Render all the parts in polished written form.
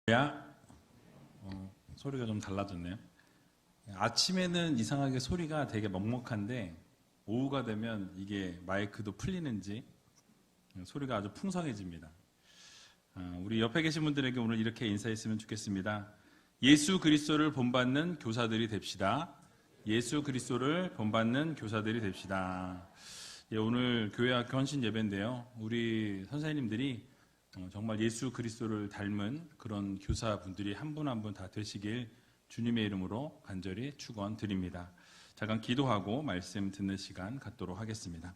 야, 소리가 좀 달라졌네요. 아침에는 이상하게 소리가 되게 먹먹한데 오후가 되면 이게 마이크도 풀리는지 소리가 아주 풍성해집니다. 우리 옆에 계신 분들에게 오늘 이렇게 인사했으면 좋겠습니다. 예수 그리스도를 본받는 교사들이 됩시다. 예수 그리스도를 본받는 교사들이 됩시다. 오늘 교회학교 헌신 예배인데요. 우리 선생님들이 정말 예수 그리스도를 닮은 그런 교사분들이 한 분 한 분 다 되시길 주님의 이름으로 간절히 축원드립니다. 잠깐 기도하고 말씀 듣는 시간 갖도록 하겠습니다.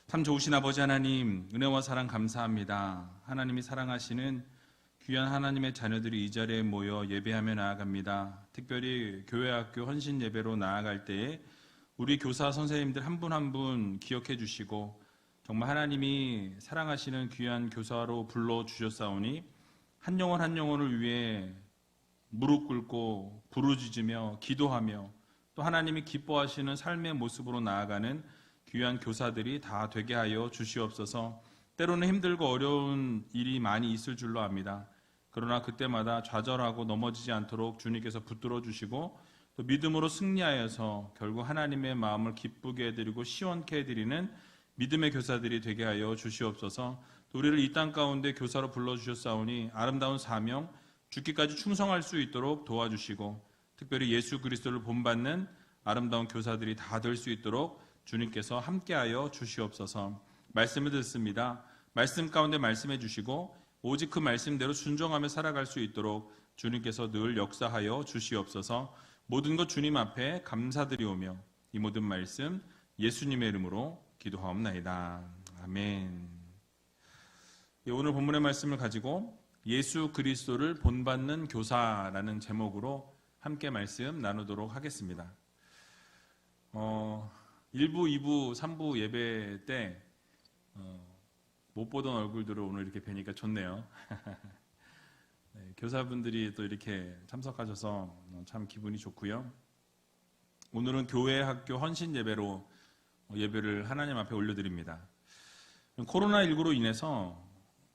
참 좋으신 아버지 하나님, 은혜와 사랑 감사합니다. 하나님이 사랑하시는 귀한 하나님의 자녀들이 이 자리에 모여 예배하며 나아갑니다. 특별히 교회학교 헌신 예배로 나아갈 때에 우리 교사 선생님들 한 분 한 분 기억해 주시고 정말 하나님이 사랑하시는 귀한 교사로 불러주셨사오니 한 영혼 한 영혼을 위해 무릎 꿇고 부르짖으며 기도하며 또 하나님이 기뻐하시는 삶의 모습으로 나아가는 귀한 교사들이 다 되게 하여 주시옵소서. 때로는 힘들고 어려운 일이 많이 있을 줄로 압니다. 그러나 그때마다 좌절하고 넘어지지 않도록 주님께서 붙들어 주시고 또 믿음으로 승리하여서 결국 하나님의 마음을 기쁘게 해드리고 시원케 해드리는 믿음의 교사들이 되게 하여 주시옵소서. 또 우리를 이 땅 가운데 교사로 불러주셨사오니 아름다운 사명 죽기까지 충성할 수 있도록 도와주시고 특별히 예수 그리스도를 본받는 아름다운 교사들이 다 될 수 있도록 주님께서 함께하여 주시옵소서. 말씀을 듣습니다. 말씀 가운데 말씀해 주시고 오직 그 말씀대로 순종하며 살아갈 수 있도록 주님께서 늘 역사하여 주시옵소서. 모든 것 주님 앞에 감사드리오며 이 모든 말씀 예수님의 이름으로 기도하옵나이다. 아멘. 오늘 본문의 말씀을 가지고 예수 그리스도를 본받는 교사라는 제목으로 함께 말씀 나누도록 하겠습니다. 1부, 2부, 3부 예배 때 못 보던 얼굴들을 오늘 이렇게 뵈니까 좋네요. 네, 교사분들이 또 이렇게 참석하셔서 참 기분이 좋고요. 오늘은 교회 학교 헌신 예배로 예배를 하나님 앞에 올려드립니다. 코로나19로 인해서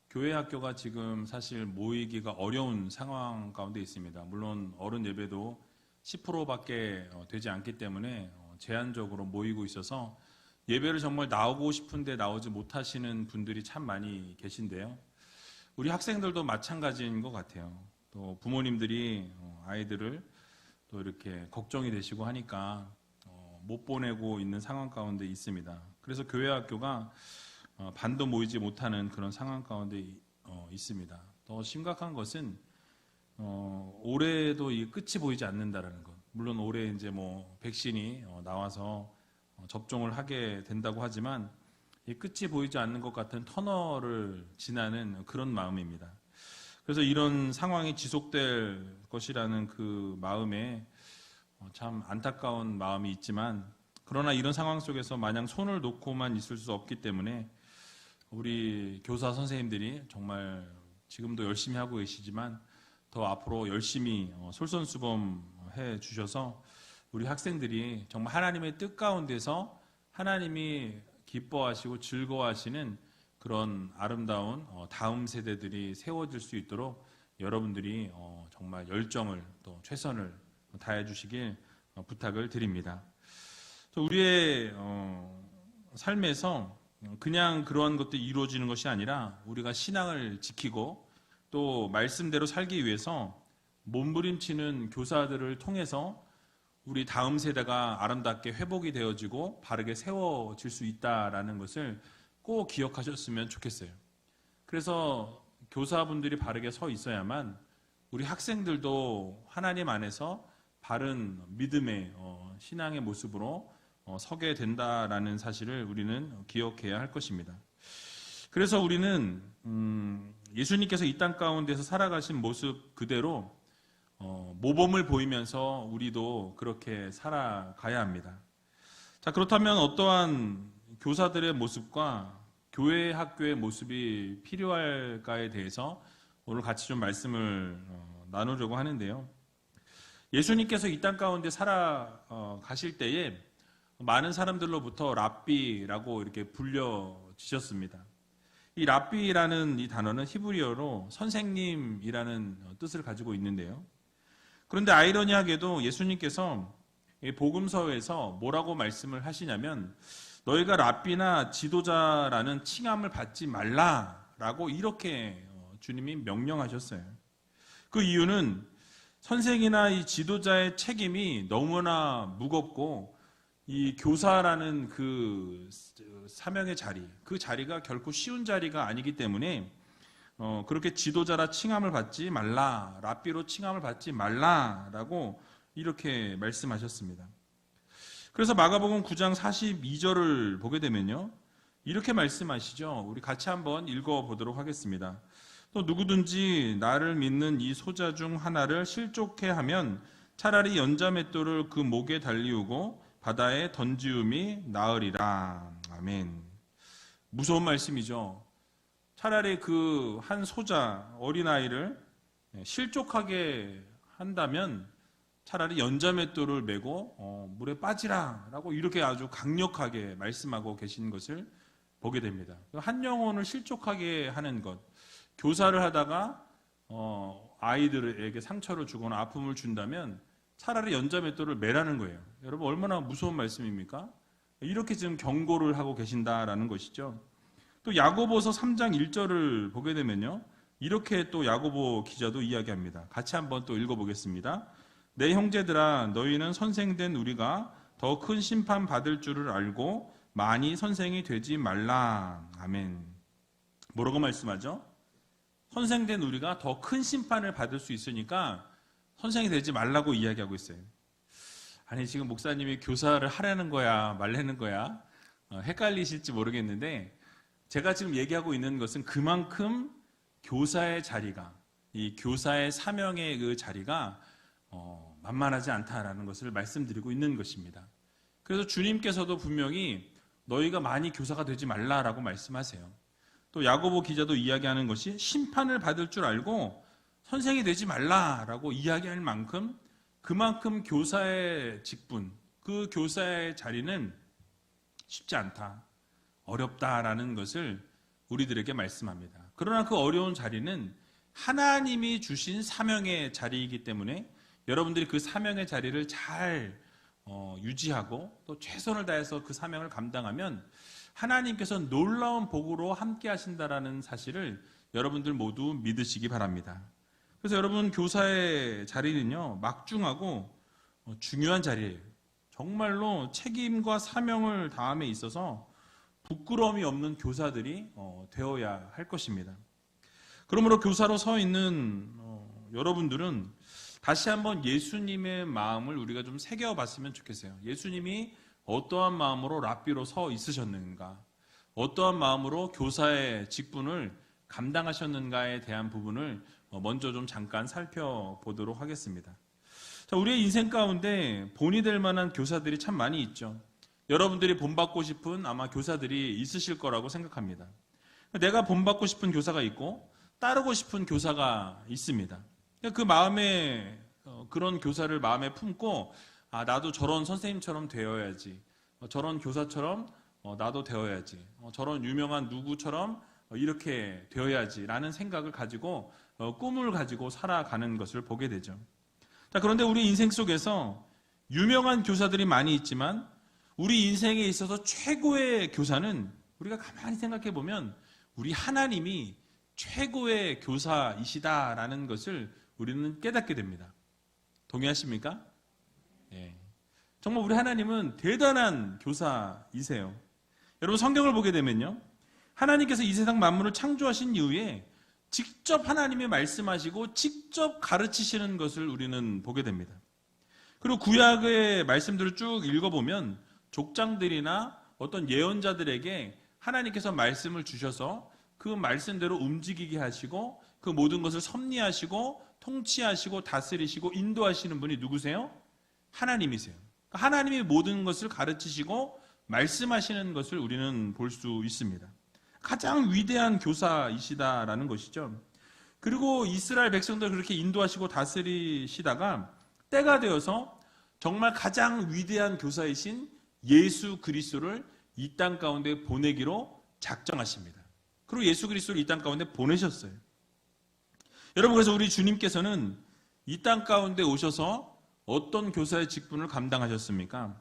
교회 학교가 지금 사실 모이기가 어려운 상황 가운데 있습니다. 물론 어른 예배도 10%밖에 되지 않기 때문에 제한적으로 모이고 있어서 예배를 정말 나오고 싶은데 나오지 못하시는 분들이 참 많이 계신데요. 우리 학생들도 마찬가지인 것 같아요. 또 부모님들이 아이들을 또 이렇게 걱정이 되시고 하니까 못 보내고 있는 상황 가운데 있습니다. 그래서 교회 학교가 반도 모이지 못하는 그런 상황 가운데 있습니다. 더 심각한 것은 올해도 이 끝이 보이지 않는다라는 것. 물론 올해 이제 백신이 나와서 접종을 하게 된다고 하지만 이 끝이 보이지 않는 것 같은 터널을 지나는 그런 마음입니다. 그래서 이런 상황이 지속될 것이라는 그 마음에 참 안타까운 마음이 있지만 그러나 이런 상황 속에서 마냥 손을 놓고만 있을 수 없기 때문에 우리 교사 선생님들이 정말 지금도 열심히 하고 계시지만 더 앞으로 열심히 솔선수범해 주셔서 우리 학생들이 정말 하나님의 뜻 가운데서 하나님이 기뻐하시고 즐거워하시는 그런 아름다운 다음 세대들이 세워질 수 있도록 여러분들이 정말 열정을 또 최선을 다해 주시길 부탁을 드립니다. 우리의 삶에서 그냥 그러한 것들이 이루어지는 것이 아니라 우리가 신앙을 지키고 또 말씀대로 살기 위해서 몸부림치는 교사들을 통해서 우리 다음 세대가 아름답게 회복이 되어지고 바르게 세워질 수 있다라는 것을 꼭 기억하셨으면 좋겠어요. 그래서 교사분들이 바르게 서 있어야만 우리 학생들도 하나님 안에서 바른 믿음의 신앙의 모습으로 서게 된다라는 사실을 우리는 기억해야 할 것입니다. 그래서 우리는 예수님께서 이 땅 가운데서 살아가신 모습 그대로 모범을 보이면서 우리도 그렇게 살아가야 합니다. 자, 그렇다면 어떠한 교사들의 모습과 교회 학교의 모습이 필요할까에 대해서 오늘 같이 좀 말씀을 나누려고 하는데요. 예수님께서 이 땅 가운데 살아가실 때에 많은 사람들로부터 랍비라고 이렇게 불려지셨습니다. 이 랍비라는 이 단어는 히브리어로 선생님이라는 뜻을 가지고 있는데요. 그런데 아이러니하게도 예수님께서 이 복음서에서 뭐라고 말씀을 하시냐면 너희가 랍비나 지도자라는 칭함을 받지 말라라고 이렇게 주님이 명령하셨어요. 그 이유는 선생이나 이 지도자의 책임이 너무나 무겁고 이 교사라는 그 사명의 자리, 그 자리가 결코 쉬운 자리가 아니기 때문에 그렇게 지도자라 칭함을 받지 말라, 랍비로 칭함을 받지 말라라고 이렇게 말씀하셨습니다. 그래서 마가복음 9장 42절을 보게 되면요, 이렇게 말씀하시죠. 우리 같이 한번 읽어보도록 하겠습니다. 또 누구든지 나를 믿는 이 소자 중 하나를 실족해 하면 차라리 연자맷돌을 그 목에 달리우고 바다에 던지움이 나으리라. 아멘. 무서운 말씀이죠. 차라리 그 한 소자, 어린아이를 실족하게 한다면 차라리 연자맷돌을 메고 물에 빠지라 라고 이렇게 아주 강력하게 말씀하고 계신 것을 보게 됩니다. 한 영혼을 실족하게 하는 것, 교사를 하다가 아이들에게 상처를 주거나 아픔을 준다면 차라리 연자맷돌을 매라는 거예요. 여러분 얼마나 무서운 말씀입니까? 이렇게 지금 경고를 하고 계신다라는 것이죠. 또 야고보서 3장 1절을 보게 되면요, 이렇게 또 야고보 기자도 이야기합니다. 같이 한번 또 읽어보겠습니다. 내 형제들아 너희는 선생된 우리가 더 큰 심판 받을 줄을 알고 많이 선생이 되지 말라. 아멘. 뭐라고 말씀하죠? 선생된 우리가 더 큰 심판을 받을 수 있으니까 선생이 되지 말라고 이야기하고 있어요. 아니 지금 목사님이 교사를 하라는 거야 말라는 거야 헷갈리실지 모르겠는데 제가 지금 얘기하고 있는 것은 그만큼 교사의 자리가, 이 교사의 사명의 그 자리가 만만하지 않다라는 것을 말씀드리고 있는 것입니다. 그래서 주님께서도 분명히 너희가 많이 교사가 되지 말라라고 말씀하세요. 또 야고보 기자도 이야기하는 것이 심판을 받을 줄 알고 선생이 되지 말라라고 이야기할 만큼 그만큼 교사의 직분, 그 교사의 자리는 쉽지 않다, 어렵다라는 것을 우리들에게 말씀합니다. 그러나 그 어려운 자리는 하나님이 주신 사명의 자리이기 때문에 여러분들이 그 사명의 자리를 잘 유지하고 또 최선을 다해서 그 사명을 감당하면 하나님께서 놀라운 복으로 함께 하신다라는 사실을 여러분들 모두 믿으시기 바랍니다. 그래서 여러분 교사의 자리는요 막중하고 중요한 자리예요. 정말로 책임과 사명을 다함에 있어서 부끄러움이 없는 교사들이 되어야 할 것입니다. 그러므로 교사로 서 있는 여러분들은 다시 한번 예수님의 마음을 우리가 좀 새겨봤으면 좋겠어요. 예수님이 어떠한 마음으로 랍비로 서 있으셨는가, 어떠한 마음으로 교사의 직분을 감당하셨는가에 대한 부분을 먼저 좀 잠깐 살펴보도록 하겠습니다. 자, 우리의 인생 가운데 본이 될 만한 교사들이 참 많이 있죠. 여러분들이 본받고 싶은 아마 교사들이 있으실 거라고 생각합니다. 내가 본받고 싶은 교사가 있고 따르고 싶은 교사가 있습니다. 그 마음에 그런 교사를 마음에 품고 나도 저런 선생님처럼 되어야지, 저런 교사처럼 나도 되어야지, 저런 유명한 누구처럼 이렇게 되어야지 라는 생각을 가지고 꿈을 가지고 살아가는 것을 보게 되죠. 자, 그런데 우리 인생 속에서 유명한 교사들이 많이 있지만 우리 인생에 있어서 최고의 교사는 우리가 가만히 생각해 보면 우리 하나님이 최고의 교사이시다라는 것을 우리는 깨닫게 됩니다. 동의하십니까? 예. 정말 우리 하나님은 대단한 교사이세요. 여러분 성경을 보게 되면요, 하나님께서 이 세상 만물을 창조하신 이후에 직접 하나님이 말씀하시고 직접 가르치시는 것을 우리는 보게 됩니다. 그리고 구약의 말씀들을 쭉 읽어보면 족장들이나 어떤 예언자들에게 하나님께서 말씀을 주셔서 그 말씀대로 움직이게 하시고 그 모든 것을 섭리하시고 통치하시고 다스리시고 인도하시는 분이 누구세요? 하나님이세요. 하나님이 모든 것을 가르치시고 말씀하시는 것을 우리는 볼 수 있습니다. 가장 위대한 교사이시다라는 것이죠. 그리고 이스라엘 백성들을 그렇게 인도하시고 다스리시다가 때가 되어서 정말 가장 위대한 교사이신 예수 그리스도를 이 땅 가운데 보내기로 작정하십니다. 그리고 예수 그리스도를 이 땅 가운데 보내셨어요. 여러분, 그래서 우리 주님께서는 이 땅 가운데 오셔서 어떤 교사의 직분을 감당하셨습니까?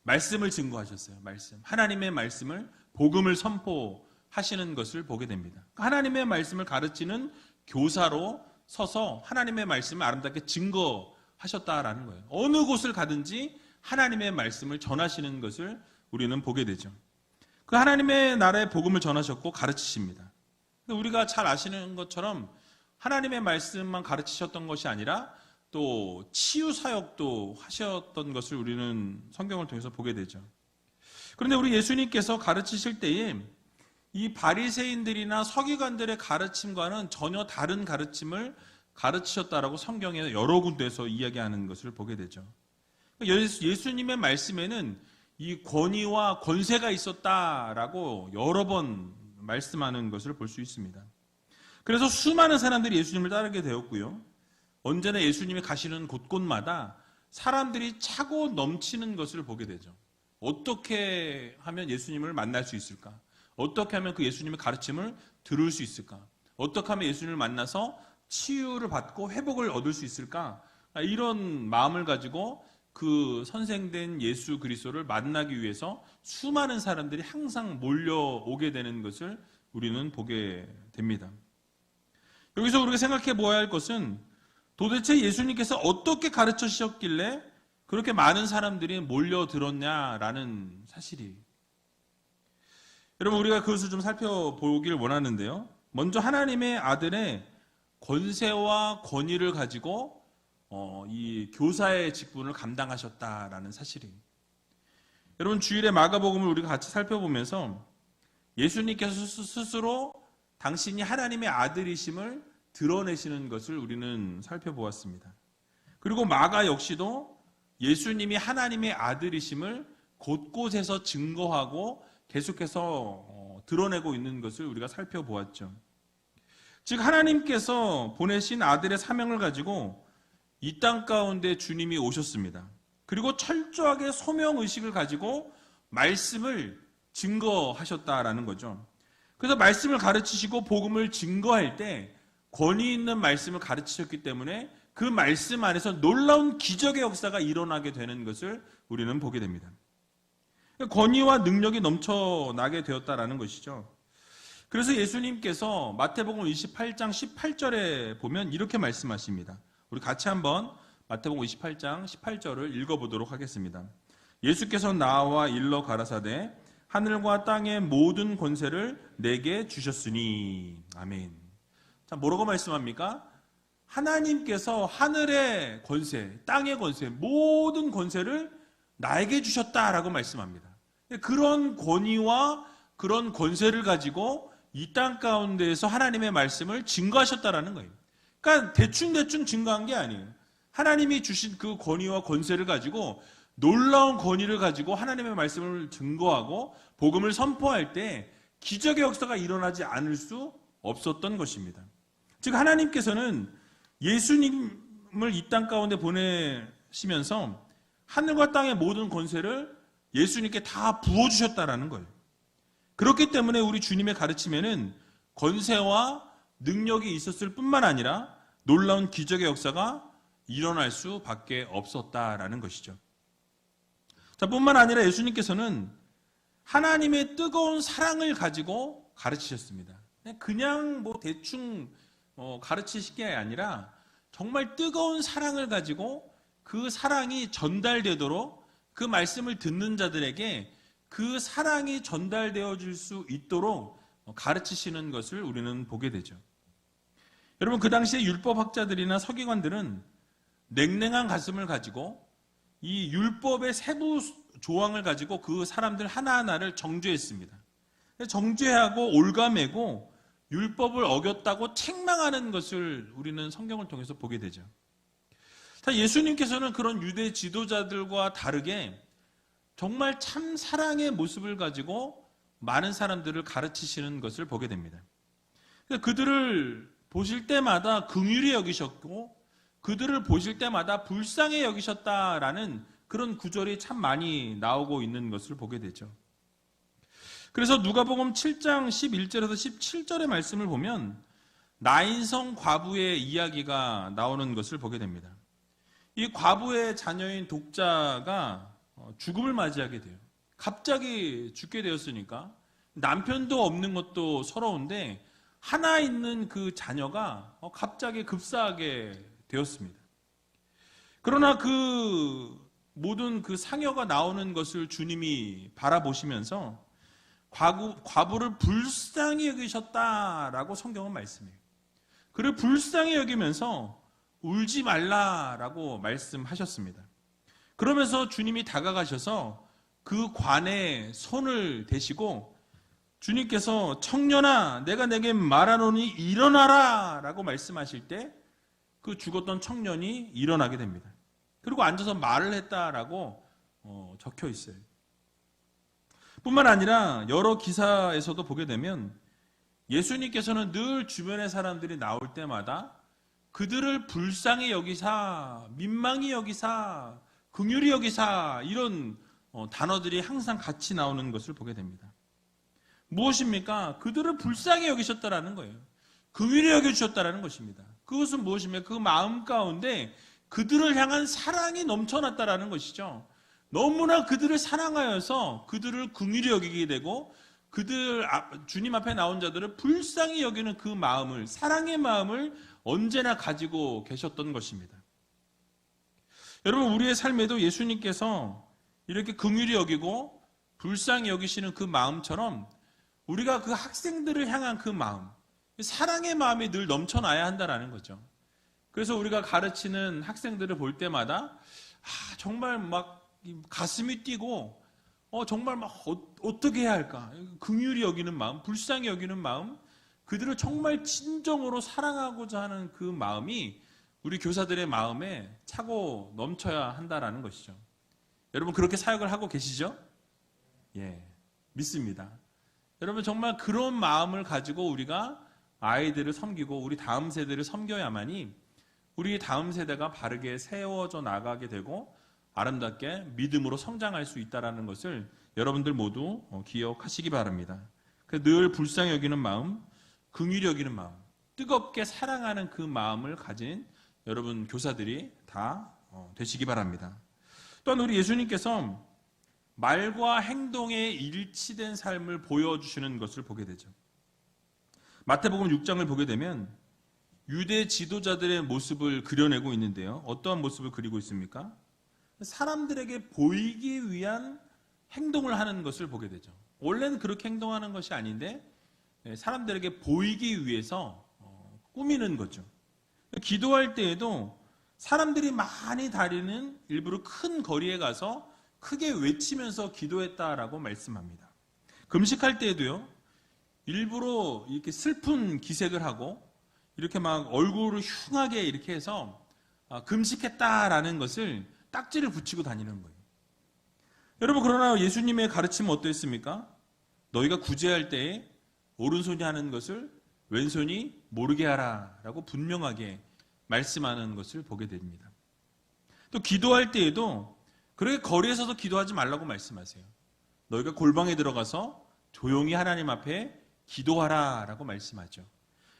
말씀을 증거하셨어요. 말씀. 하나님의 말씀을, 복음을 선포하시는 것을 보게 됩니다. 하나님의 말씀을 가르치는 교사로 서서 하나님의 말씀을 아름답게 증거하셨다라는 거예요. 어느 곳을 가든지 하나님의 말씀을 전하시는 것을 우리는 보게 되죠. 그 하나님의 나라의 복음을 전하셨고 가르치십니다. 우리가 잘 아시는 것처럼 하나님의 말씀만 가르치셨던 것이 아니라 또 치유 사역도 하셨던 것을 우리는 성경을 통해서 보게 되죠. 그런데 우리 예수님께서 가르치실 때에 이 바리새인들이나 서기관들의 가르침과는 전혀 다른 가르침을 가르치셨다라고 성경에 여러 군데에서 이야기하는 것을 보게 되죠. 예수님의 말씀에는 이 권위와 권세가 있었다라고 여러 번 말씀하는 것을 볼 수 있습니다. 그래서 수많은 사람들이 예수님을 따르게 되었고요. 언제나 예수님이 가시는 곳곳마다 사람들이 차고 넘치는 것을 보게 되죠. 어떻게 하면 예수님을 만날 수 있을까? 어떻게 하면 그 예수님의 가르침을 들을 수 있을까? 어떻게 하면 예수님을 만나서 치유를 받고 회복을 얻을 수 있을까? 이런 마음을 가지고 그 선생된 예수 그리스도를 만나기 위해서 수많은 사람들이 항상 몰려오게 되는 것을 우리는 보게 됩니다. 여기서 우리가 생각해 보아야 할 것은 도대체 예수님께서 어떻게 가르쳐 주셨길래 그렇게 많은 사람들이 몰려들었냐라는 사실이. 여러분, 우리가 그것을 좀 살펴보길 원하는데요. 먼저 하나님의 아들의 권세와 권위를 가지고 이 교사의 직분을 감당하셨다라는 사실이. 여러분, 주일에 마가복음을 우리가 같이 살펴보면서 예수님께서 스스로 당신이 하나님의 아들이심을 드러내시는 것을 우리는 살펴보았습니다. 그리고 마가 역시도 예수님이 하나님의 아들이심을 곳곳에서 증거하고 계속해서 드러내고 있는 것을 우리가 살펴보았죠. 즉 하나님께서 보내신 아들의 사명을 가지고 이 땅 가운데 주님이 오셨습니다. 그리고 철저하게 소명의식을 가지고 말씀을 증거하셨다라는 거죠. 그래서 말씀을 가르치시고 복음을 증거할 때 권위 있는 말씀을 가르치셨기 때문에 그 말씀 안에서 놀라운 기적의 역사가 일어나게 되는 것을 우리는 보게 됩니다. 권위와 능력이 넘쳐나게 되었다라는 것이죠. 그래서 예수님께서 마태복음 28장 18절에 보면 이렇게 말씀하십니다. 우리 같이 한번 마태복음 28장 18절을 읽어보도록 하겠습니다. 예수께서 나와 일러 가라사대 하늘과 땅의 모든 권세를 내게 주셨으니. 아멘. 자, 뭐라고 말씀합니까? 하나님께서 하늘의 권세, 땅의 권세, 모든 권세를 나에게 주셨다라고 말씀합니다. 그런 권위와 그런 권세를 가지고 이 땅 가운데에서 하나님의 말씀을 증거하셨다라는 거예요. 그러니까 대충 증거한 게 아니에요. 하나님이 주신 그 권위와 권세를 가지고 놀라운 권위를 가지고 하나님의 말씀을 증거하고 복음을 선포할 때 기적의 역사가 일어나지 않을 수 없었던 것입니다. 즉 하나님께서는 예수님을 이 땅 가운데 보내시면서 하늘과 땅의 모든 권세를 예수님께 다 부어주셨다라는 거예요. 그렇기 때문에 우리 주님의 가르침에는 권세와 능력이 있었을 뿐만 아니라 놀라운 기적의 역사가 일어날 수밖에 없었다라는 것이죠. 자, 뿐만 아니라 예수님께서는 하나님의 뜨거운 사랑을 가지고 가르치셨습니다. 그냥 대충 가르치신 게 아니라 정말 뜨거운 사랑을 가지고 그 사랑이 전달되도록 그 말씀을 듣는 자들에게 그 사랑이 전달되어 줄 수 있도록 가르치시는 것을 우리는 보게 되죠. 여러분, 그 당시에 율법학자들이나 서기관들은 냉랭한 가슴을 가지고 이 율법의 세부 조항을 가지고 그 사람들 하나하나를 정죄했습니다. 정죄하고 올가매고 율법을 어겼다고 책망하는 것을 우리는 성경을 통해서 보게 되죠. 예수님께서는 그런 유대 지도자들과 다르게 정말 참 사랑의 모습을 가지고 많은 사람들을 가르치시는 것을 보게 됩니다. 그들을 보실 때마다 긍휼히 여기셨고 그들을 보실 때마다 불쌍히 여기셨다라는 그런 구절이 참 많이 나오고 있는 것을 보게 되죠. 그래서 누가복음 7장 11절에서 17절의 말씀을 보면 나인성 과부의 이야기가 나오는 것을 보게 됩니다. 이 과부의 자녀인 독자가 죽음을 맞이하게 돼요. 갑자기 죽게 되었으니까 남편도 없는 것도 서러운데 하나 있는 그 자녀가 갑자기 급사하게 되었습니다. 그러나 그 모든 그 상여가 나오는 것을 주님이 바라보시면서 과부를 불쌍히 여기셨다라고 성경은 말씀해요. 그를 불쌍히 여기면서 울지 말라라고 말씀하셨습니다. 그러면서 주님이 다가가셔서 그 관에 손을 대시고 주님께서 청년아 내가 내게 말하노니 일어나라 라고 말씀하실 때 그 죽었던 청년이 일어나게 됩니다. 그리고 앉아서 말을 했다라고 적혀 있어요. 뿐만 아니라 여러 기사에서도 보게 되면 예수님께서는 늘 주변의 사람들이 나올 때마다 그들을 불쌍히 여기사, 민망히 여기사, 긍휼히 여기사 이런 단어들이 항상 같이 나오는 것을 보게 됩니다. 무엇입니까? 그들을 불쌍히 여기셨다라는 거예요. 긍휼히 여겨주셨다라는 것입니다. 그것은 무엇입니까? 그 마음 가운데 그들을 향한 사랑이 넘쳐났다라는 것이죠. 너무나 그들을 사랑하여서 그들을 긍휼히 여기게 되고 주님 앞에 나온 자들을 불쌍히 여기는 그 마음을, 사랑의 마음을 언제나 가지고 계셨던 것입니다. 여러분, 우리의 삶에도 예수님께서 이렇게 긍휼히 여기고 불쌍히 여기시는 그 마음처럼 우리가 그 학생들을 향한 그 마음, 사랑의 마음이 늘 넘쳐나야 한다는 거죠. 그래서 우리가 가르치는 학생들을 볼 때마다 정말 막 가슴이 뛰고 정말 막 어떻게 해야 할까? 긍휼히 여기는 마음, 불쌍히 여기는 마음, 그들을 정말 진정으로 사랑하고자 하는 그 마음이 우리 교사들의 마음에 차고 넘쳐야 한다는 것이죠. 여러분 그렇게 사역을 하고 계시죠? 예, 믿습니다. 여러분 정말 그런 마음을 가지고 우리가 아이들을 섬기고 우리 다음 세대를 섬겨야만이 우리 다음 세대가 바르게 세워져 나가게 되고 아름답게 믿음으로 성장할 수 있다는 것을 여러분들 모두 기억하시기 바랍니다. 늘 불쌍히 여기는 마음, 긍휼히 여기는 마음, 뜨겁게 사랑하는 그 마음을 가진 여러분 교사들이 다 되시기 바랍니다. 또한 우리 예수님께서 말과 행동에 일치된 삶을 보여주시는 것을 보게 되죠. 마태복음 6장을 보게 되면 유대 지도자들의 모습을 그려내고 있는데요. 어떠한 모습을 그리고 있습니까? 사람들에게 보이기 위한 행동을 하는 것을 보게 되죠. 원래는 그렇게 행동하는 것이 아닌데 사람들에게 보이기 위해서 꾸미는 거죠. 기도할 때에도 사람들이 많이 다니는 일부러 큰 거리에 가서 크게 외치면서 기도했다라고 말씀합니다. 금식할 때에도요, 일부러 이렇게 슬픈 기색을 하고 이렇게 막 얼굴을 흉하게 이렇게 해서 금식했다라는 것을 딱지를 붙이고 다니는 거예요. 여러분, 그러나 예수님의 가르침은 어떠했습니까? 너희가 구제할 때에 오른손이 하는 것을 왼손이 모르게 하라 라고 분명하게 말씀하는 것을 보게 됩니다. 또 기도할 때에도 그렇게 거리에서도 기도하지 말라고 말씀하세요. 너희가 골방에 들어가서 조용히 하나님 앞에 기도하라 라고 말씀하죠.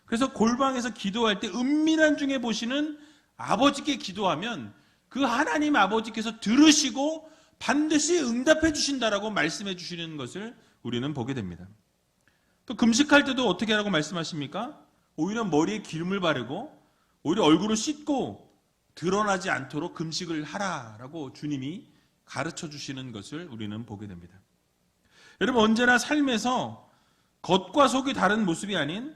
그래서 골방에서 기도할 때 은밀한 중에 보시는 아버지께 기도하면 그 하나님 아버지께서 들으시고 반드시 응답해 주신다라고 말씀해 주시는 것을 우리는 보게 됩니다. 또 금식할 때도 어떻게 하라고 말씀하십니까? 오히려 머리에 기름을 바르고 오히려 얼굴을 씻고 드러나지 않도록 금식을 하라라고 주님이 가르쳐 주시는 것을 우리는 보게 됩니다. 여러분, 언제나 삶에서 겉과 속이 다른 모습이 아닌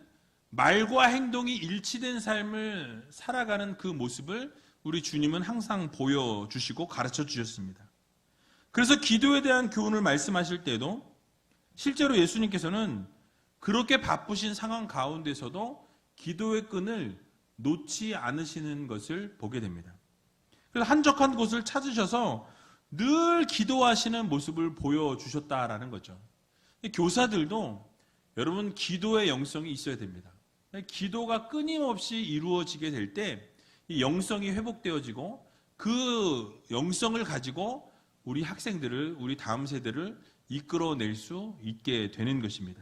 말과 행동이 일치된 삶을 살아가는 그 모습을 우리 주님은 항상 보여주시고 가르쳐 주셨습니다. 그래서 기도에 대한 교훈을 말씀하실 때도 실제로 예수님께서는 그렇게 바쁘신 상황 가운데서도 기도의 끈을 놓지 않으시는 것을 보게 됩니다. 그래서 한적한 곳을 찾으셔서 늘 기도하시는 모습을 보여주셨다라는 거죠. 교사들도 여러분 기도의 영성이 있어야 됩니다. 기도가 끊임없이 이루어지게 될 때 이 영성이 회복되어지고 그 영성을 가지고 우리 학생들을, 우리 다음 세대를 이끌어낼 수 있게 되는 것입니다.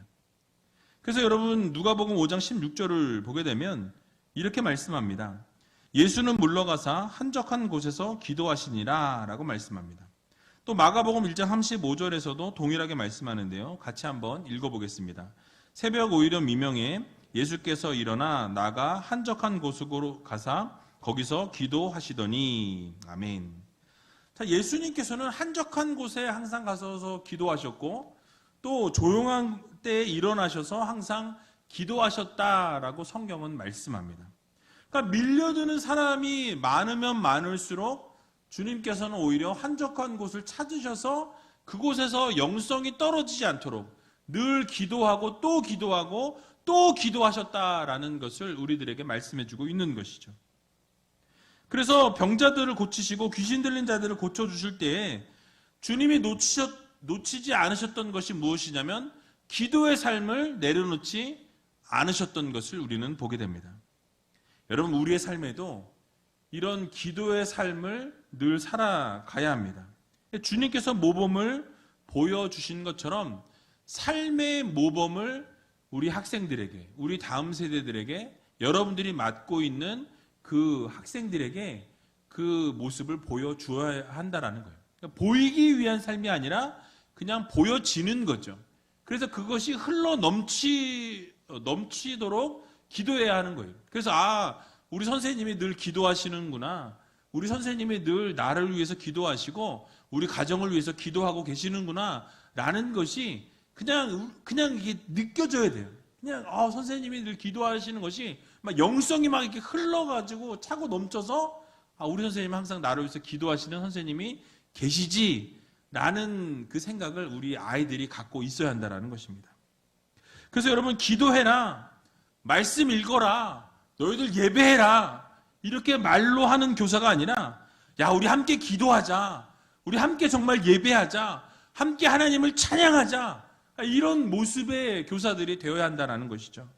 그래서 여러분 누가복음 5장 16절을 보게 되면 이렇게 말씀합니다. 예수는 물러가사 한적한 곳에서 기도하시니라 라고 말씀합니다. 또 마가복음 1장 35절에서도 동일하게 말씀하는데요. 같이 한번 읽어보겠습니다. 새벽 오히려 미명에 예수께서 일어나 나가 한적한 곳으로 가사 거기서 기도하시더니 아멘. 자, 예수님께서는 한적한 곳에 항상 가서 기도하셨고 또 조용한 때에 일어나셔서 항상 기도하셨다라고 성경은 말씀합니다. 그러니까 밀려드는 사람이 많으면 많을수록 주님께서는 오히려 한적한 곳을 찾으셔서 그곳에서 영성이 떨어지지 않도록 늘 기도하고 또 기도하고 또 기도하셨다라는 것을 우리들에게 말씀해주고 있는 것이죠. 그래서 병자들을 고치시고 귀신 들린 자들을 고쳐주실 때에 주님이 놓치지 않으셨던 것이 무엇이냐면 기도의 삶을 내려놓지 않으셨던 것을 우리는 보게 됩니다. 여러분 우리의 삶에도 이런 기도의 삶을 늘 살아가야 합니다. 주님께서 모범을 보여주신 것처럼 삶의 모범을 우리 학생들에게, 우리 다음 세대들에게, 여러분들이 맡고 있는 그 학생들에게 그 모습을 보여주어야 한다는 거예요. 그러니까 보이기 위한 삶이 아니라 그냥 보여지는 거죠. 그래서 그것이 흘러 넘치도록 기도해야 하는 거예요. 그래서 우리 선생님이 늘 기도하시는구나. 우리 선생님이 늘 나를 위해서 기도하시고 우리 가정을 위해서 기도하고 계시는구나 라는 것이 그냥 이게 느껴져야 돼요. 그냥 선생님이 늘 기도하시는 것이 막 영성이 막 이렇게 흘러가지고 차고 넘쳐서 우리 선생님이 항상 나를 위해서 기도하시는 선생님이 계시지라는 그 생각을 우리 아이들이 갖고 있어야 한다는 것입니다. 그래서 여러분 기도해라, 말씀 읽어라, 너희들 예배해라 이렇게 말로 하는 교사가 아니라 야 우리 함께 기도하자, 우리 함께 정말 예배하자, 함께 하나님을 찬양하자 이런 모습의 교사들이 되어야 한다는 것이죠.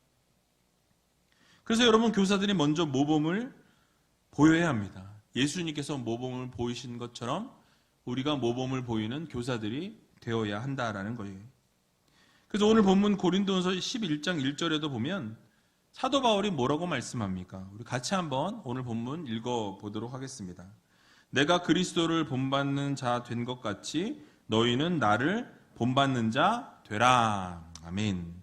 그래서 여러분 교사들이 먼저 모범을 보여야 합니다. 예수님께서 모범을 보이신 것처럼 우리가 모범을 보이는 교사들이 되어야 한다라는 거예요. 그래서 오늘 본문 고린도전서 11장 1절에도 보면 사도 바울이 뭐라고 말씀합니까? 우리 같이 한번 오늘 본문 읽어보도록 하겠습니다. 내가 그리스도를 본받는 자 된 것 같이 너희는 나를 본받는 자 되라. 아멘.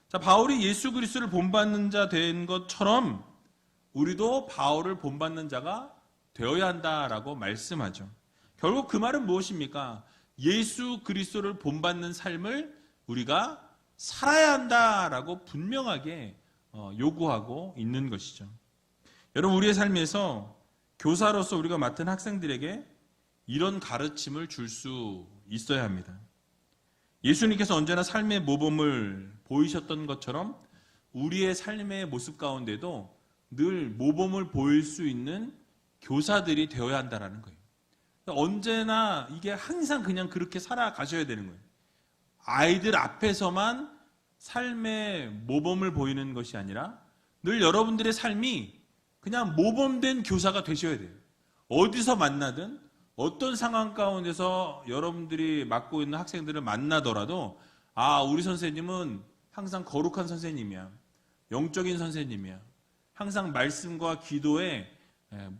자, 바울이 예수 그리스도를 본받는 자 된 것처럼 우리도 바울을 본받는 자가 되어야 한다라고 말씀하죠. 결국 그 말은 무엇입니까? 예수 그리스도를 본받는 삶을 우리가 살아야 한다라고 분명하게 요구하고 있는 것이죠. 여러분 우리의 삶에서 교사로서 우리가 맡은 학생들에게 이런 가르침을 줄 수 있어야 합니다. 예수님께서 언제나 삶의 모범을 보이셨던 것처럼 우리의 삶의 모습 가운데도 늘 모범을 보일 수 있는 교사들이 되어야 한다는 거예요. 언제나 이게 항상 그냥 그렇게 살아가셔야 되는 거예요. 아이들 앞에서만 삶의 모범을 보이는 것이 아니라 늘 여러분들의 삶이 그냥 모범된 교사가 되셔야 돼요. 어디서 만나든 어떤 상황 가운데서 여러분들이 맡고 있는 학생들을 만나더라도 우리 선생님은 항상 거룩한 선생님이야. 영적인 선생님이야. 항상 말씀과 기도에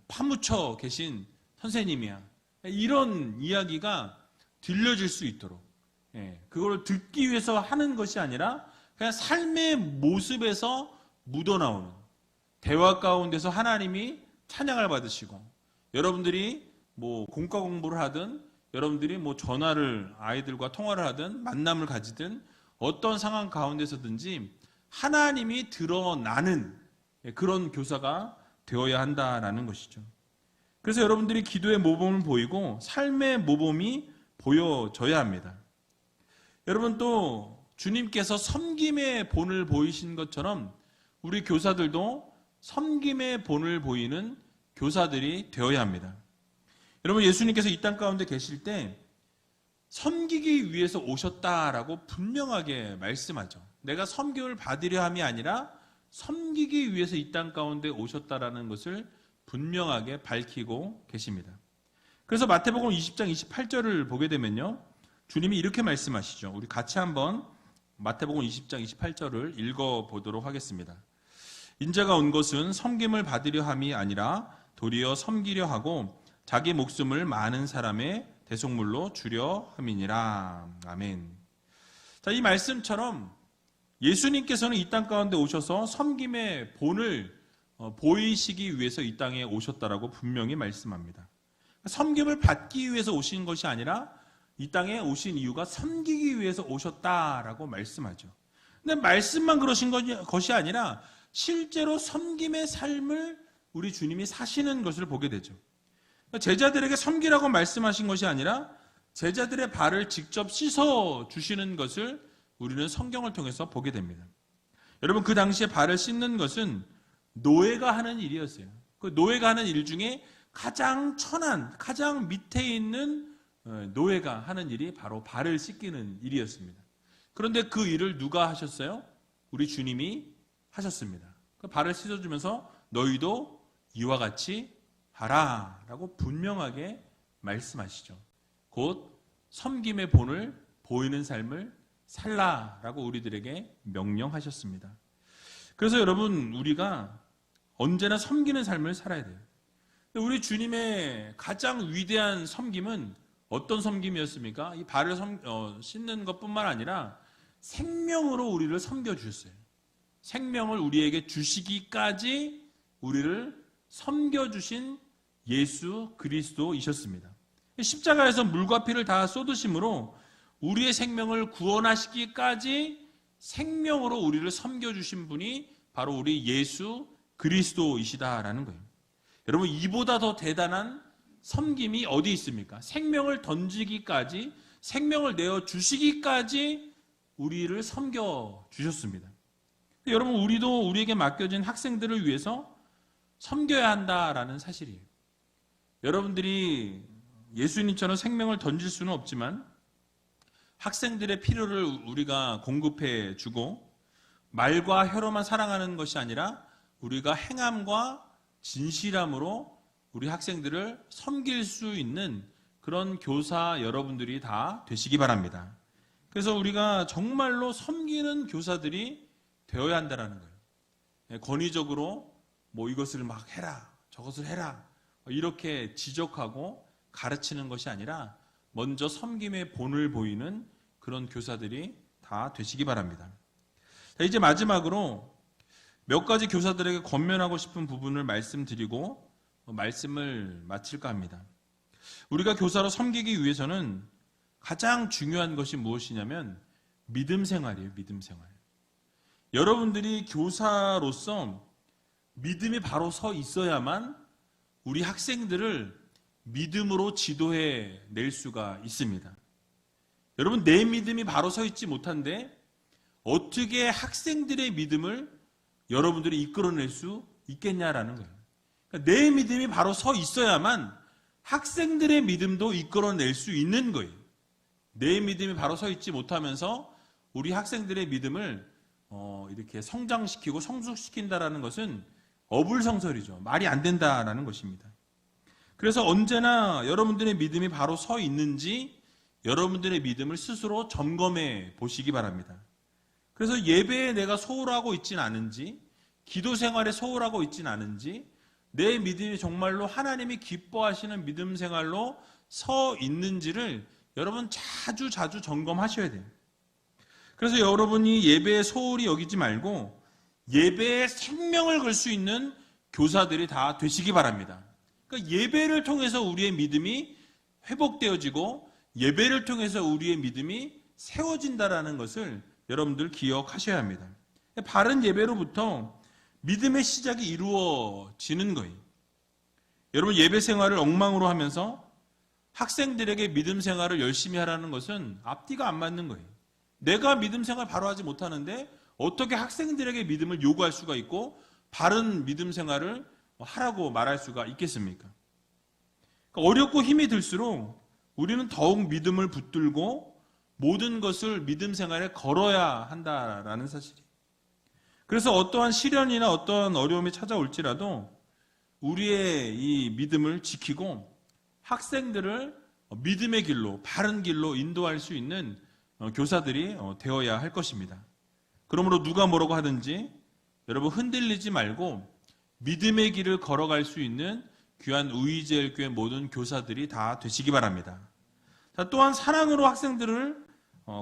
파묻혀 계신 선생님이야. 이런 이야기가 들려질 수 있도록 그걸 듣기 위해서 하는 것이 아니라 그냥 삶의 모습에서 묻어나오는 대화 가운데서 하나님이 찬양을 받으시고 여러분들이 공과 공부를 하든 여러분들이 전화를 아이들과 통화를 하든 만남을 가지든 어떤 상황 가운데서든지 하나님이 드러나는 그런 교사가 되어야 한다라는 것이죠. 그래서 여러분들이 기도의 모범을 보이고 삶의 모범이 보여져야 합니다. 여러분 또 주님께서 섬김의 본을 보이신 것처럼 우리 교사들도 섬김의 본을 보이는 교사들이 되어야 합니다. 여러분 예수님께서 이 땅 가운데 계실 때 섬기기 위해서 오셨다라고 분명하게 말씀하죠. 내가 섬김을 받으려 함이 아니라 섬기기 위해서 이 땅 가운데 오셨다라는 것을 분명하게 밝히고 계십니다. 그래서 마태복음 20장 28절을 보게 되면요. 주님이 이렇게 말씀하시죠. 우리 같이 한번 마태복음 20장 28절을 읽어보도록 하겠습니다. 인자가 온 것은 섬김을 받으려 함이 아니라 도리어 섬기려 하고 자기 목숨을 많은 사람의 대속물로 주려 함이니라. 아멘. 자, 이 말씀처럼 예수님께서는 이 땅 가운데 오셔서 섬김의 본을 보이시기 위해서 이 땅에 오셨다라고 분명히 말씀합니다. 섬김을 받기 위해서 오신 것이 아니라 이 땅에 오신 이유가 섬기기 위해서 오셨다라고 말씀하죠. 근데 말씀만 그러신 것이 아니라 실제로 섬김의 삶을 우리 주님이 사시는 것을 보게 되죠. 제자들에게 섬기라고 말씀하신 것이 아니라 제자들의 발을 직접 씻어 주시는 것을 우리는 성경을 통해서 보게 됩니다. 여러분, 그 당시에 발을 씻는 것은 노예가 하는 일이었어요. 그 노예가 하는 일 중에 가장 천한, 가장 밑에 있는 노예가 하는 일이 바로 발을 씻기는 일이었습니다. 그런데 그 일을 누가 하셨어요? 우리 주님이 하셨습니다. 그 발을 씻어주면서 너희도 이와 같이 하라 라고 분명하게 말씀하시죠. 곧 섬김의 본을 보이는 삶을 살라라고 우리들에게 명령하셨습니다. 그래서 여러분, 우리가 언제나 섬기는 삶을 살아야 돼요. 우리 주님의 가장 위대한 섬김은 어떤 섬김이었습니까? 이 발을 씻는 것뿐만 아니라 생명으로 우리를 섬겨주셨어요. 생명을 우리에게 주시기까지 우리를 섬겨주신 예수 그리스도이셨습니다. 십자가에서 물과 피를 다 쏟으심으로 우리의 생명을 구원하시기까지 생명으로 우리를 섬겨주신 분이 바로 우리 예수 그리스도이시다라는 거예요. 여러분, 이보다 더 대단한 섬김이 어디 있습니까? 생명을 던지기까지, 생명을 내어주시기까지 우리를 섬겨주셨습니다. 여러분, 우리도 우리에게 맡겨진 학생들을 위해서 섬겨야 한다라는 사실이에요. 여러분들이 예수님처럼 생명을 던질 수는 없지만 학생들의 필요를 우리가 공급해 주고 말과 혀로만 사랑하는 것이 아니라 우리가 행함과 진실함으로 우리 학생들을 섬길 수 있는 그런 교사 여러분들이 다 되시기 바랍니다. 그래서 우리가 정말로 섬기는 교사들이 되어야 한다는 거예요. 권위적으로 이것을 막 해라, 저것을 해라 이렇게 지적하고 가르치는 것이 아니라 먼저 섬김의 본을 보이는 그런 교사들이 다 되시기 바랍니다. 자, 이제 마지막으로 몇 가지 교사들에게 권면하고 싶은 부분을 말씀드리고 말씀을 마칠까 합니다. 우리가 교사로 섬기기 위해서는 가장 중요한 것이 무엇이냐면 믿음 생활이에요. 믿음 생활. 여러분들이 교사로서 믿음이 바로 서 있어야만 우리 학생들을 믿음으로 지도해 낼 수가 있습니다. 여러분, 내 믿음이 바로 서 있지 못한데 어떻게 학생들의 믿음을 여러분들이 이끌어낼 수 있겠냐라는 거예요. 그러니까 내 믿음이 바로 서 있어야만 학생들의 믿음도 이끌어낼 수 있는 거예요. 내 믿음이 바로 서 있지 못하면서 우리 학생들의 믿음을 이렇게 성장시키고 성숙시킨다라는 것은 어불성설이죠. 말이 안 된다라는 것입니다. 그래서 언제나 여러분들의 믿음이 바로 서 있는지 여러분들의 믿음을 스스로 점검해 보시기 바랍니다. 그래서 예배에 내가 소홀하고 있진 않은지, 기도 생활에 소홀하고 있진 않은지, 내 믿음이 정말로 하나님이 기뻐하시는 믿음 생활로 서 있는지를 여러분 자주 점검하셔야 돼요. 그래서 여러분이 예배에 소홀히 여기지 말고 예배에 생명을 걸 수 있는 교사들이 다 되시기 바랍니다. 그러니까 예배를 통해서 우리의 믿음이 회복되어지고 예배를 통해서 우리의 믿음이 세워진다라는 것을 여러분들 기억하셔야 합니다. 바른 예배로부터 믿음의 시작이 이루어지는 거예요. 여러분, 예배 생활을 엉망으로 하면서 학생들에게 믿음 생활을 열심히 하라는 것은 앞뒤가 안 맞는 거예요. 내가 믿음 생활 바로 하지 못하는데 어떻게 학생들에게 믿음을 요구할 수가 있고 바른 믿음 생활을 하라고 말할 수가 있겠습니까? 그러니까 어렵고 힘이 들수록 우리는 더욱 믿음을 붙들고 모든 것을 믿음 생활에 걸어야 한다라는 사실이에요. 그래서 어떠한 시련이나 어떠한 어려움이 찾아올지라도 우리의 이 믿음을 지키고 학생들을 믿음의 길로, 바른 길로 인도할 수 있는 교사들이 되어야 할 것입니다. 그러므로 누가 뭐라고 하든지 여러분 흔들리지 말고 믿음의 길을 걸어갈 수 있는 귀한 우이제일교회 모든 교사들이 다 되시기 바랍니다. 자, 또한 사랑으로 학생들을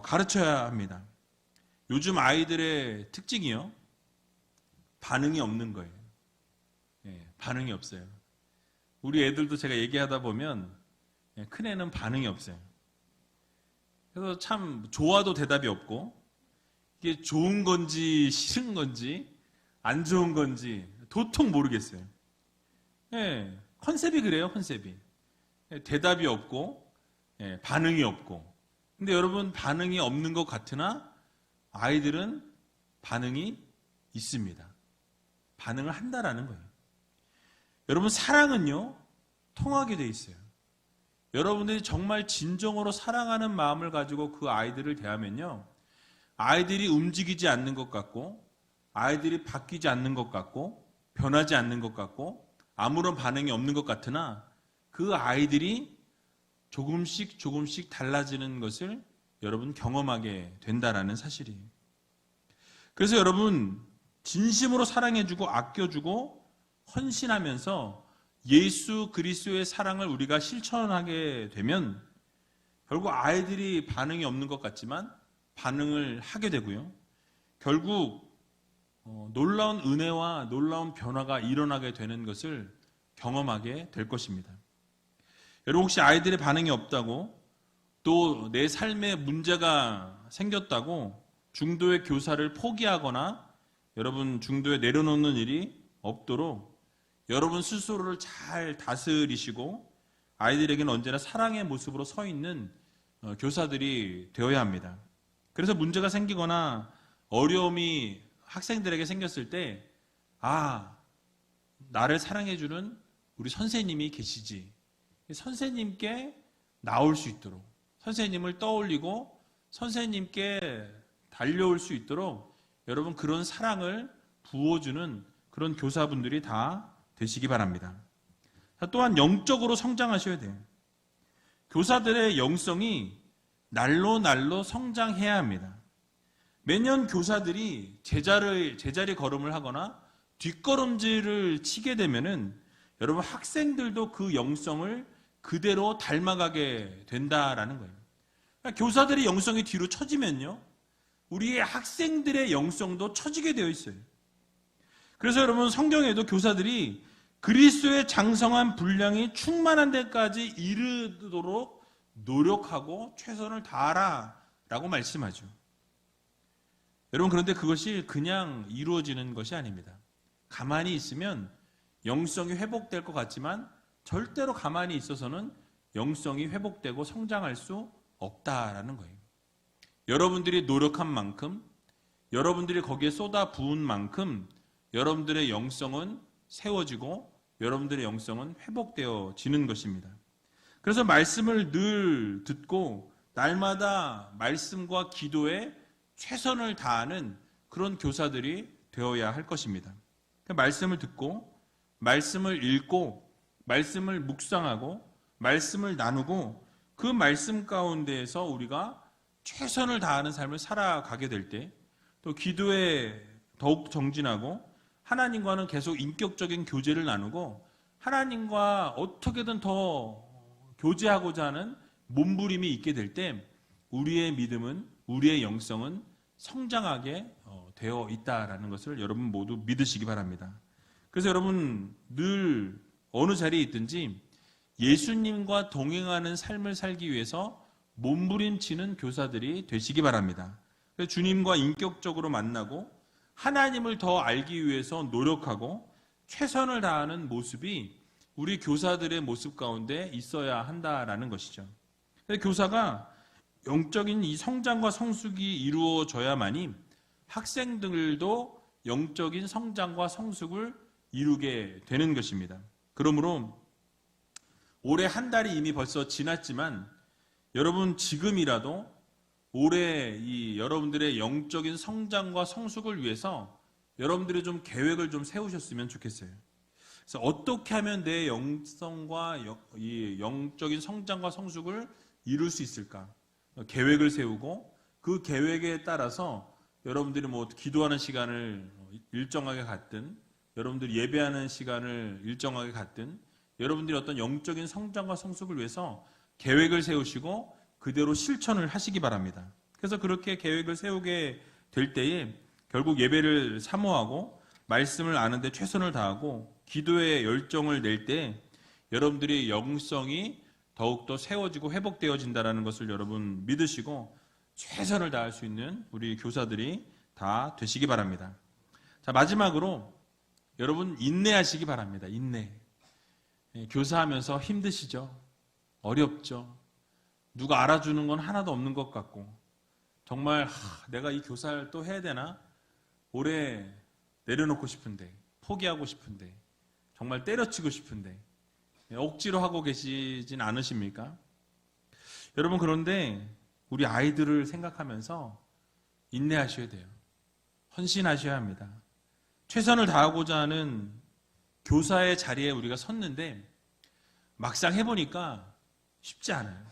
가르쳐야 합니다. 요즘 아이들의 특징이요, 반응이 없는 거예요. 반응이 없어요. 우리 애들도 제가 얘기하다 보면 큰애는 반응이 없어요. 그래서 참 좋아도 대답이 없고, 이게 좋은 건지 싫은 건지 안 좋은 건지 도통 모르겠어요. 컨셉이 그래요, 컨셉이. 대답이 없고 반응이 없고. 근데 여러분, 반응이 없는 것 같으나 아이들은 반응이 있습니다. 반응을 한다라는 거예요. 여러분, 사랑은요, 통하게 돼 있어요. 여러분들이 정말 진정으로 사랑하는 마음을 가지고 그 아이들을 대하면요, 아이들이 움직이지 않는 것 같고, 아이들이 바뀌지 않는 것 같고, 변하지 않는 것 같고, 아무런 반응이 없는 것 같으나 그 아이들이 조금씩 조금씩 달라지는 것을 여러분 경험하게 된다라는 사실이에요. 그래서 여러분, 진심으로 사랑해주고 아껴주고 헌신하면서 예수 그리스도의 사랑을 우리가 실천하게 되면 결국 아이들이 반응이 없는 것 같지만 반응을 하게 되고요, 결국 놀라운 은혜와 놀라운 변화가 일어나게 되는 것을 경험하게 될 것입니다. 여러분, 혹시 아이들의 반응이 없다고, 또 내 삶에 문제가 생겼다고 중도의 교사를 포기하거나 여러분 중도에 내려놓는 일이 없도록 여러분 스스로를 잘 다스리시고 아이들에게는 언제나 사랑의 모습으로 서 있는 교사들이 되어야 합니다. 그래서 문제가 생기거나 어려움이 학생들에게 생겼을 때, 나를 사랑해주는 우리 선생님이 계시지, 선생님께 나올 수 있도록, 선생님을 떠올리고 선생님께 달려올 수 있도록 여러분 그런 사랑을 부어주는 그런 교사분들이 다 되시기 바랍니다. 또한 영적으로 성장하셔야 돼요. 교사들의 영성이 날로 날로 성장해야 합니다. 매년 교사들이 제자리 걸음을 하거나 뒷걸음질을 치게 되면은 여러분 학생들도 그 영성을 그대로 닮아가게 된다라는 거예요. 그러니까 교사들의 영성이 뒤로 처지면요, 우리의 학생들의 영성도 처지게 되어 있어요. 그래서 여러분, 성경에도 교사들이 그리스도의 장성한 분량이 충만한 데까지 이르도록 노력하고 최선을 다하라 라고 말씀하죠. 여러분, 그런데 그것이 그냥 이루어지는 것이 아닙니다. 가만히 있으면 영성이 회복될 것 같지만 절대로 가만히 있어서는 영성이 회복되고 성장할 수 없다라는 거예요. 여러분들이 노력한 만큼, 여러분들이 거기에 쏟아 부은 만큼 여러분들의 영성은 세워지고 여러분들의 영성은 회복되어지는 것입니다. 그래서 말씀을 늘 듣고 날마다 말씀과 기도에 최선을 다하는 그런 교사들이 되어야 할 것입니다. 말씀을 듣고, 말씀을 읽고, 말씀을 묵상하고, 말씀을 나누고, 그 말씀 가운데에서 우리가 최선을 다하는 삶을 살아가게 될 때, 또 기도에 더욱 정진하고 하나님과는 계속 인격적인 교제를 나누고 하나님과 어떻게든 더 교제하고자 하는 몸부림이 있게 될 때 우리의 믿음은, 우리의 영성은 성장하게 되어 있다라는 것을 여러분 모두 믿으시기 바랍니다. 그래서 여러분 늘 어느 자리에 있든지 예수님과 동행하는 삶을 살기 위해서 몸부림치는 교사들이 되시기 바랍니다. 그래서 주님과 인격적으로 만나고 하나님을 더 알기 위해서 노력하고 최선을 다하는 모습이 우리 교사들의 모습 가운데 있어야 한다라는 것이죠. 교사가 영적인 이 성장과 성숙이 이루어져야만이 학생들도 영적인 성장과 성숙을 이루게 되는 것입니다. 그러므로 올해 한 달이 이미 벌써 지났지만 여러분 지금이라도 올해 이 여러분들의 영적인 성장과 성숙을 위해서 여러분들이 좀 계획을 좀 세우셨으면 좋겠어요. 그래서 어떻게 하면 내 영성과 이 영적인 성장과 성숙을 이룰 수 있을까? 계획을 세우고 그 계획에 따라서 여러분들이 뭐 기도하는 시간을 일정하게 갖든, 여러분들이 예배하는 시간을 일정하게 갖든, 여러분들이 어떤 영적인 성장과 성숙을 위해서 계획을 세우시고 그대로 실천을 하시기 바랍니다. 그래서 그렇게 계획을 세우게 될 때에 결국 예배를 사모하고 말씀을 아는데 최선을 다하고 기도에 열정을 낼 때 여러분들이 영성이 더욱더 세워지고 회복되어진다는 것을 여러분 믿으시고 최선을 다할 수 있는 우리 교사들이 다 되시기 바랍니다. 자, 마지막으로 여러분 인내하시기 바랍니다. 인내. 교사하면서 힘드시죠? 어렵죠? 누가 알아주는 건 하나도 없는 것 같고 정말 내가 이 교사를 또 해야 되나? 올해 내려놓고 싶은데, 포기하고 싶은데, 정말 때려치고 싶은데 억지로 하고 계시진 않으십니까? 여러분, 그런데 우리 아이들을 생각하면서 인내하셔야 돼요. 헌신하셔야 합니다. 최선을 다하고자 하는 교사의 자리에 우리가 섰는데 막상 해보니까 쉽지 않아요.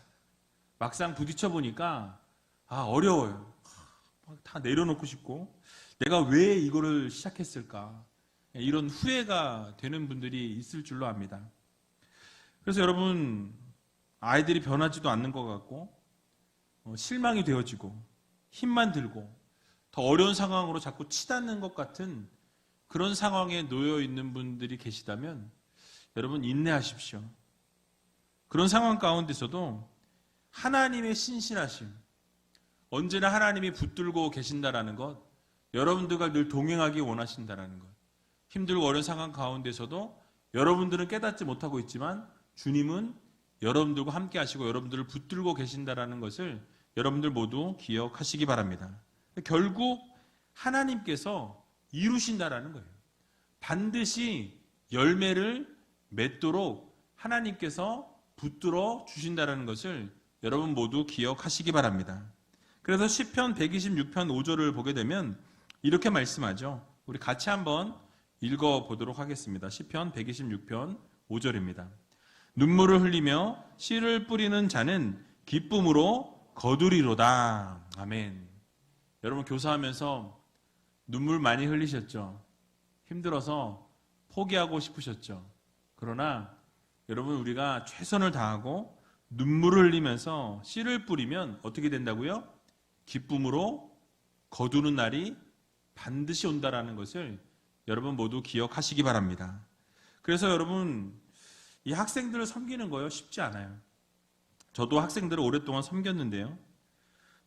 막상 부딪혀 보니까 어려워요. 다 내려놓고 싶고 내가 왜 이거를 시작했을까? 이런 후회가 되는 분들이 있을 줄로 압니다. 그래서 여러분, 아이들이 변하지도 않는 것 같고 실망이 되어지고 힘만 들고 더 어려운 상황으로 자꾸 치닫는 것 같은 그런 상황에 놓여 있는 분들이 계시다면 여러분 인내하십시오. 그런 상황 가운데서도 하나님의 신실하심, 언제나 하나님이 붙들고 계신다라는 것, 여러분들과 늘 동행하기 원하신다라는 것, 힘들고 어려운 상황 가운데서도 여러분들은 깨닫지 못하고 있지만 주님은 여러분들과 함께 하시고 여러분들을 붙들고 계신다라는 것을 여러분들 모두 기억하시기 바랍니다. 결국 하나님께서 이루신다라는 거예요. 반드시 열매를 맺도록 하나님께서 붙들어 주신다라는 것을 여러분 모두 기억하시기 바랍니다. 그래서 시편 126편 5절을 보게 되면 이렇게 말씀하죠. 우리 같이 한번 읽어보도록 하겠습니다. 시편 126편 5절입니다. 눈물을 흘리며 씨를 뿌리는 자는 기쁨으로 거두리로다. 아멘. 여러분, 교사하면서 눈물 많이 흘리셨죠? 힘들어서 포기하고 싶으셨죠? 그러나 여러분, 우리가 최선을 다하고 눈물을 흘리면서 씨를 뿌리면 어떻게 된다고요? 기쁨으로 거두는 날이 반드시 온다라는 것을 여러분 모두 기억하시기 바랍니다. 그래서 여러분, 이 학생들을 섬기는 거요 쉽지 않아요. 저도 학생들을 오랫동안 섬겼는데요.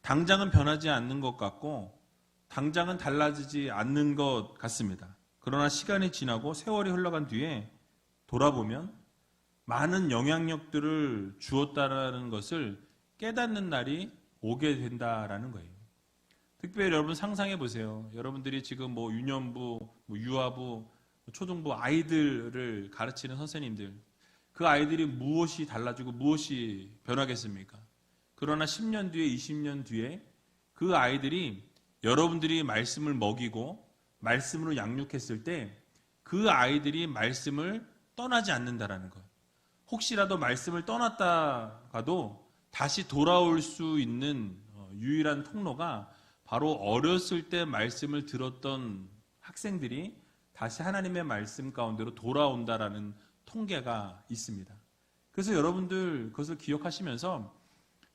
당장은 변하지 않는 것 같고 당장은 달라지지 않는 것 같습니다. 그러나 시간이 지나고 세월이 흘러간 뒤에 돌아보면 많은 영향력들을 주었다라는 것을 깨닫는 날이 오게 된다라는 거예요. 특별히 여러분 상상해 보세요. 여러분들이 지금 유년부, 유아부, 초중부 아이들을 가르치는 선생님들, 그 아이들이 무엇이 달라지고 무엇이 변하겠습니까? 그러나 10년 뒤에, 20년 뒤에 그 아이들이 여러분들이 말씀을 먹이고 말씀으로 양육했을 때 그 아이들이 말씀을 떠나지 않는다라는 것. 혹시라도 말씀을 떠났다가도 다시 돌아올 수 있는 유일한 통로가 바로 어렸을 때 말씀을 들었던 학생들이 다시 하나님의 말씀 가운데로 돌아온다라는 통계가 있습니다. 그래서 여러분들 그것을 기억하시면서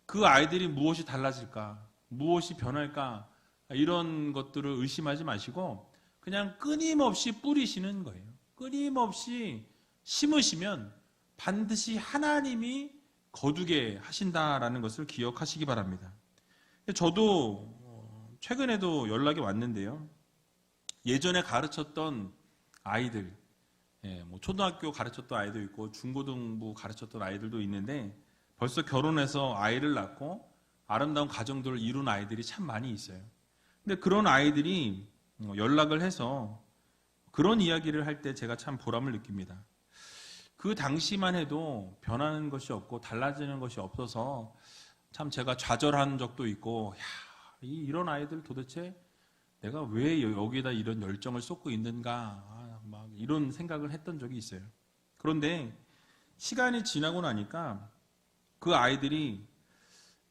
그 아이들이 무엇이 달라질까, 무엇이 변할까, 이런 것들을 의심하지 마시고 그냥 끊임없이 뿌리시는 거예요. 끊임없이 심으시면 반드시 하나님이 거두게 하신다라는 것을 기억하시기 바랍니다. 저도 최근에도 연락이 왔는데요. 예전에 가르쳤던 아이들, 초등학교 가르쳤던 아이도 있고 중고등부 가르쳤던 아이들도 있는데 벌써 결혼해서 아이를 낳고 아름다운 가정들을 이룬 아이들이 참 많이 있어요. 근데 그런 아이들이 연락을 해서 그런 이야기를 할 때 제가 참 보람을 느낍니다. 그 당시만 해도 변하는 것이 없고 달라지는 것이 없어서 참 제가 좌절한 적도 있고, 이런 아이들 도대체 내가 왜 여기에다 이런 열정을 쏟고 있는가, 막 이런 생각을 했던 적이 있어요. 그런데 시간이 지나고 나니까 그 아이들이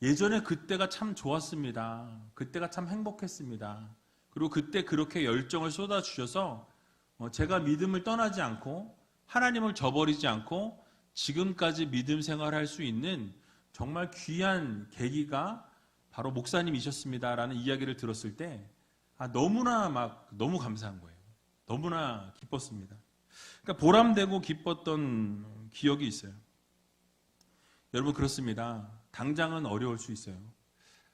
예전에 그때가 참 좋았습니다. 그때가 참 행복했습니다. 그리고 그때 그렇게 열정을 쏟아주셔서 제가 믿음을 떠나지 않고 하나님을 저버리지 않고 지금까지 믿음 생활을 할 수 있는 정말 귀한 계기가 바로 목사님이셨습니다라는 이야기를 들었을 때 너무나 너무 감사한 거예요. 너무나 기뻤습니다. 그러니까 보람되고 기뻤던 기억이 있어요. 여러분 그렇습니다. 당장은 어려울 수 있어요.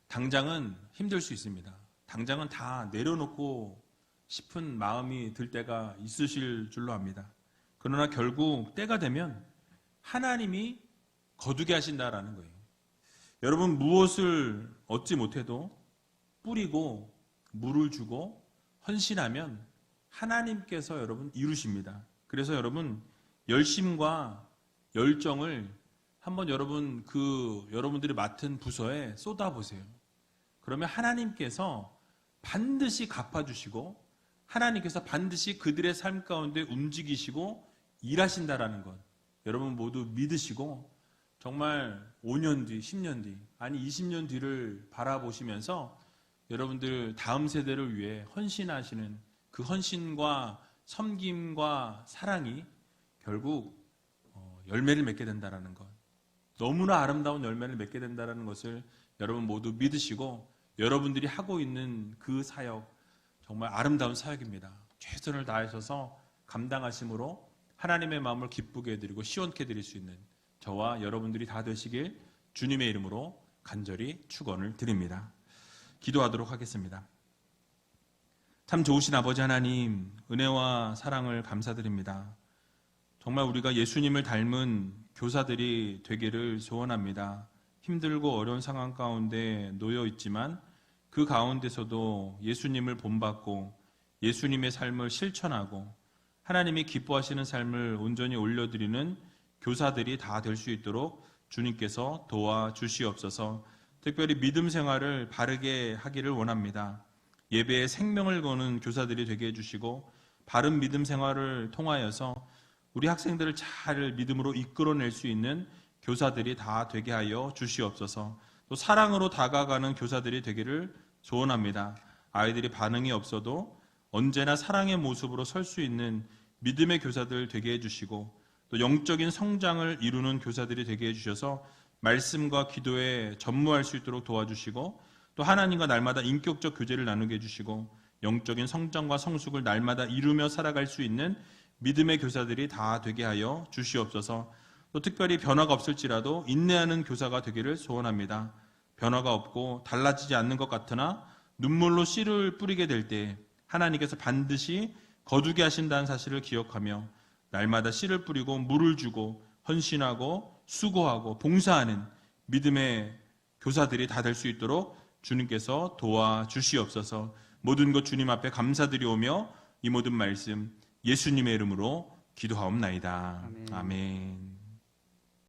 당장은 힘들 수 있습니다. 당장은 다 내려놓고 싶은 마음이 들 때가 있으실 줄로 압니다. 그러나 결국 때가 되면 하나님이 거두게 하신다라는 거예요. 여러분 무엇을 얻지 못해도 뿌리고 물을 주고 헌신하면 하나님께서 여러분 이루십니다. 그래서 여러분 열심과 열정을 한번 여러분들이 맡은 부서에 쏟아보세요. 그러면 하나님께서 반드시 갚아주시고 하나님께서 반드시 그들의 삶 가운데 움직이시고 일하신다라는 것 여러분 모두 믿으시고 정말 5년 뒤, 10년 뒤, 아니 20년 뒤를 바라보시면서 여러분들 다음 세대를 위해 헌신하시는 그 헌신과 섬김과 사랑이 결국 열매를 맺게 된다는 것, 너무나 아름다운 열매를 맺게 된다는 것을 여러분 모두 믿으시고 여러분들이 하고 있는 그 사역 정말 아름다운 사역입니다. 최선을 다하셔서 감당하심으로 하나님의 마음을 기쁘게 해드리고 시원케 해드릴 수 있는 저와 여러분들이 다 되시길 주님의 이름으로 간절히 축원을 드립니다. 기도하도록 하겠습니다. 참 좋으신 아버지 하나님, 은혜와 사랑을 감사드립니다. 정말 우리가 예수님을 닮은 교사들이 되기를 소원합니다. 힘들고 어려운 상황 가운데 놓여 있지만 그 가운데서도 예수님을 본받고 예수님의 삶을 실천하고 하나님이 기뻐하시는 삶을 온전히 올려드리는 교사들이 다 될 수 있도록 주님께서 도와주시옵소서. 특별히 믿음 생활을 바르게 하기를 원합니다. 예배에 생명을 거는 교사들이 되게 해주시고 바른 믿음 생활을 통하여서 우리 학생들을 잘 믿음으로 이끌어낼 수 있는 교사들이 다 되게 하여 주시옵소서. 또 사랑으로 다가가는 교사들이 되기를 소원합니다. 아이들이 반응이 없어도 언제나 사랑의 모습으로 설 수 있는 믿음의 교사들 되게 해주시고 또 영적인 성장을 이루는 교사들이 되게 해주셔서 말씀과 기도에 전무할 수 있도록 도와주시고 또 하나님과 날마다 인격적 교제를 나누게 해주시고 영적인 성장과 성숙을 날마다 이루며 살아갈 수 있는 믿음의 교사들이 다 되게 하여 주시옵소서. 또 특별히 변화가 없을지라도 인내하는 교사가 되기를 소원합니다. 변화가 없고 달라지지 않는 것 같으나 눈물로 씨를 뿌리게 될 때 하나님께서 반드시 거두게 하신다는 사실을 기억하며 날마다 씨를 뿌리고 물을 주고 헌신하고 수고하고 봉사하는 믿음의 교사들이 다 될 수 있도록 주님께서 도와주시옵소서. 모든 것 주님 앞에 감사드리오며 이 모든 말씀 예수님의 이름으로 기도하옵나이다. 아멘.